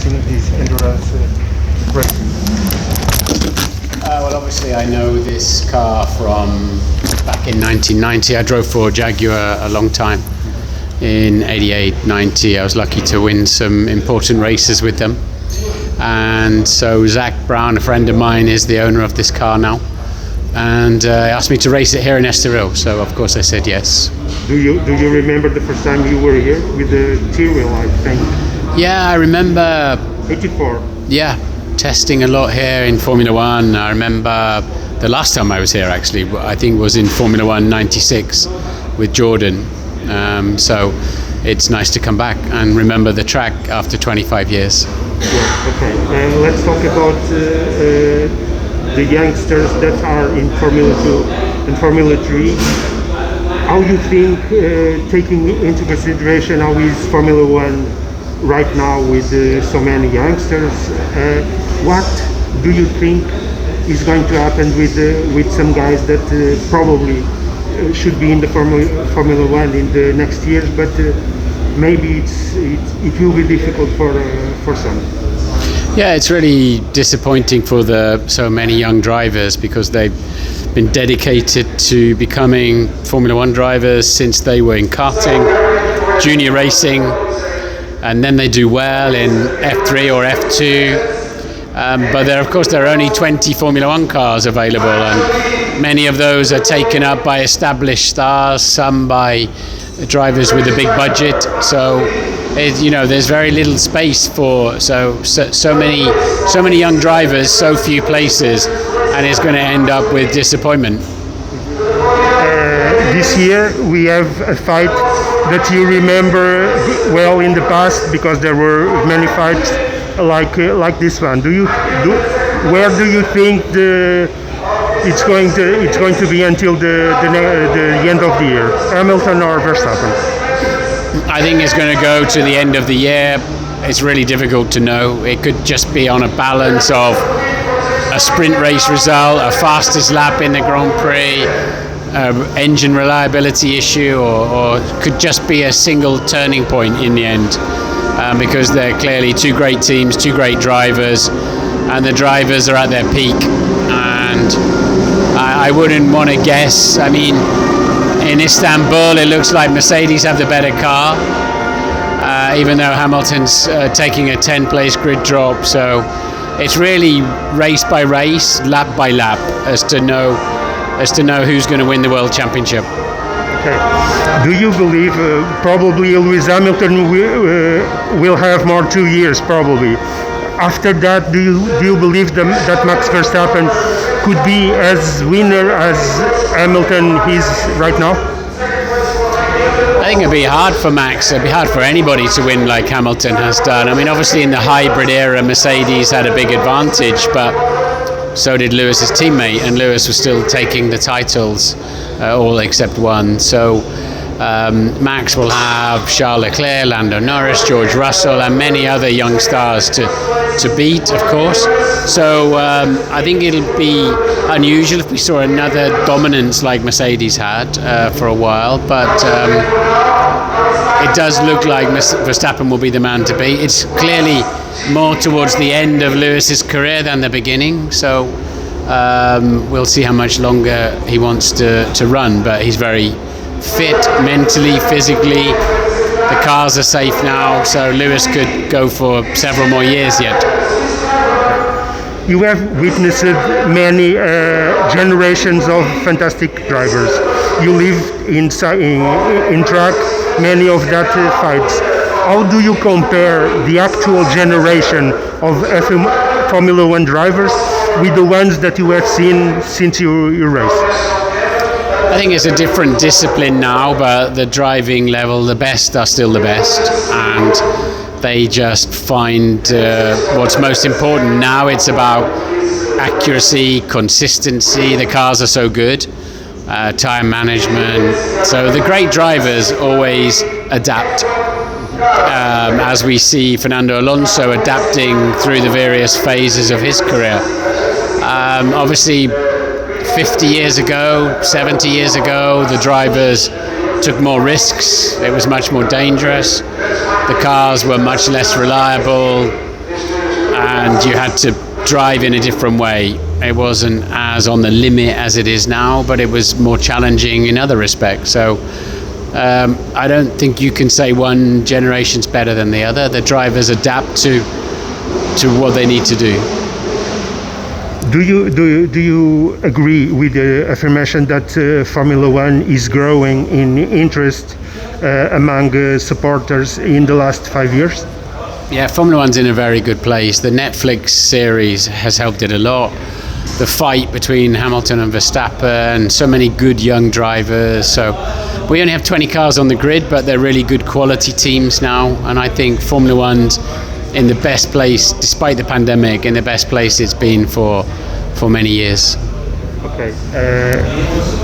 in this endurance racing? Well, obviously I know this car from back in 1990. I drove for Jaguar a long time. In 88, 90, I was lucky to win some important races with them. And so Zach Brown, a friend of mine, is the owner of this car now. And asked me to race it here in Estoril. So of course I said yes. Do you remember the first time you were here with the T-wheel, I think? Yeah, I remember. 84. Yeah, testing a lot here in Formula One. I remember the last time I was here, actually, I think was in Formula One 96 with Jordan. So it's nice to come back and remember the track after 25 years. Yeah, okay. And let's talk about the youngsters that are in Formula 2 and Formula 3. How you think, taking into consideration how is Formula 1 right now with so many youngsters, what do you think is going to happen with some guys that probably should be in the Formula 1 in the next years, but maybe it will be difficult for some? Yeah, it's really disappointing for so many young drivers because they've been dedicated to becoming Formula 1 drivers since they were in karting, junior racing, and then they do well in F3 or F2. But of course there are only 20 Formula 1 cars available, and many of those are taken up by established stars, some by drivers with a big budget. So there's very little space for so many young drivers, so few places, and it's going to end up with disappointment. This year we have a fight that you remember well in the past because there were many fights like this one. Where do you think it's going to be until the end of the year? Hamilton or Verstappen? I think it's going to go to the end of the year. It's really difficult to know. It could just be on a balance of a sprint race result, a fastest lap in the Grand Prix, engine reliability issue, or could just be a single turning point in the end. Because they're clearly two great teams, two great drivers, and the drivers are at their peak. And I wouldn't want to guess. I mean, in Istanbul, it looks like Mercedes have the better car, even though Hamilton's taking a 10-place grid drop. So it's really race by race, lap by lap, as to know who's going to win the World Championship. Okay. Do you believe probably Lewis Hamilton will have more 2 years probably? After that, do you believe that Max Verstappen could be as winner as Hamilton is right now? I think it'd be hard for Max. It'd be hard for anybody to win like Hamilton has done. I mean, obviously in the hybrid era, Mercedes had a big advantage, but so did Lewis's teammate, and Lewis was still taking the titles, all except one. So Max will have Charles Leclerc, Lando Norris, George Russell, and many other young stars to beat, of course. So I think it'll be unusual if we saw another dominance like Mercedes had for a while, but it does look like Verstappen will be the man to beat. It's clearly more towards the end of Lewis's career than the beginning, so we'll see how much longer he wants to run, but he's very fit mentally, physically. The cars are safe now, so Lewis could go for several more years yet. You have witnessed many generations of fantastic drivers. You lived in track many of that fights. How do you compare the actual generation of Formula 1 drivers with the ones that you have seen since you race? I think it's a different discipline now, but the driving level, the best are still the best, and they just find what's most important now. It's about accuracy, consistency. The cars are so good, time management. So the great drivers always adapt, as we see Fernando Alonso adapting through the various phases of his career. Obviously, 50 years ago, 70 years ago, the drivers took more risks. It was much more dangerous. The cars were much less reliable. and you had to drive in a different way. It wasn't as on the limit as it is now, but it was more challenging in other respects. So I don't think you can say one generation's better than the other. The drivers adapt to what they need to do. Do you agree with the affirmation that Formula One is growing in interest among supporters in the last 5 years? Yeah, Formula One's in a very good place. The Netflix series has helped it a lot. The fight between Hamilton and Verstappen, so many good young drivers. So we only have 20 cars on the grid, but they're really good quality teams now. And I think Formula One's in the best place, despite the pandemic, in the best place it's been for many years. Okay.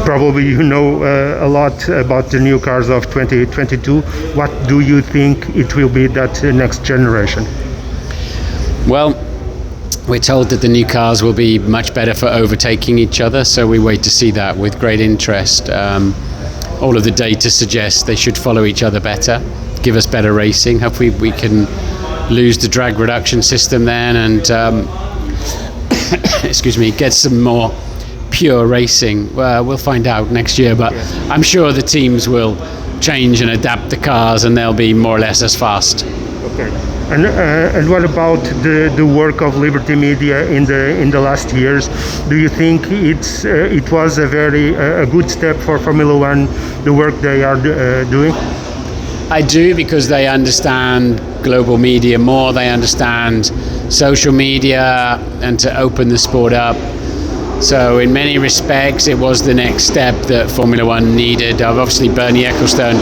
Probably you know a lot about the new cars of 2022. What do you think it will be that next generation? Well, we're told that the new cars will be much better for overtaking each other, so we wait to see that with great interest. All of the data suggests they should follow each other better, give us better racing. Hopefully we can lose the drag reduction system then and excuse me, get some more pure racing. We'll find out next year, but I'm sure the teams will change and adapt the cars and they'll be more or less as fast. Okay. And what about the work of Liberty Media in the last years? Do you think it was a very good step for Formula One, the work they are doing? I do, because they understand global media more, they understand social media and to open the sport up. So in many respects it was the next step that Formula One needed. Obviously Bernie Ecclestone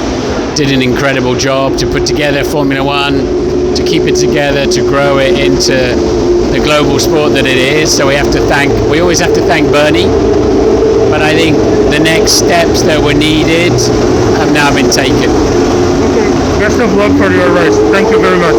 did an incredible job to put together Formula One, to keep it together, to grow it into the global sport that it is. So we always have to thank Bernie, but I think the next steps that were needed have now been taken. Okay, best of luck for your race. Thank you very much.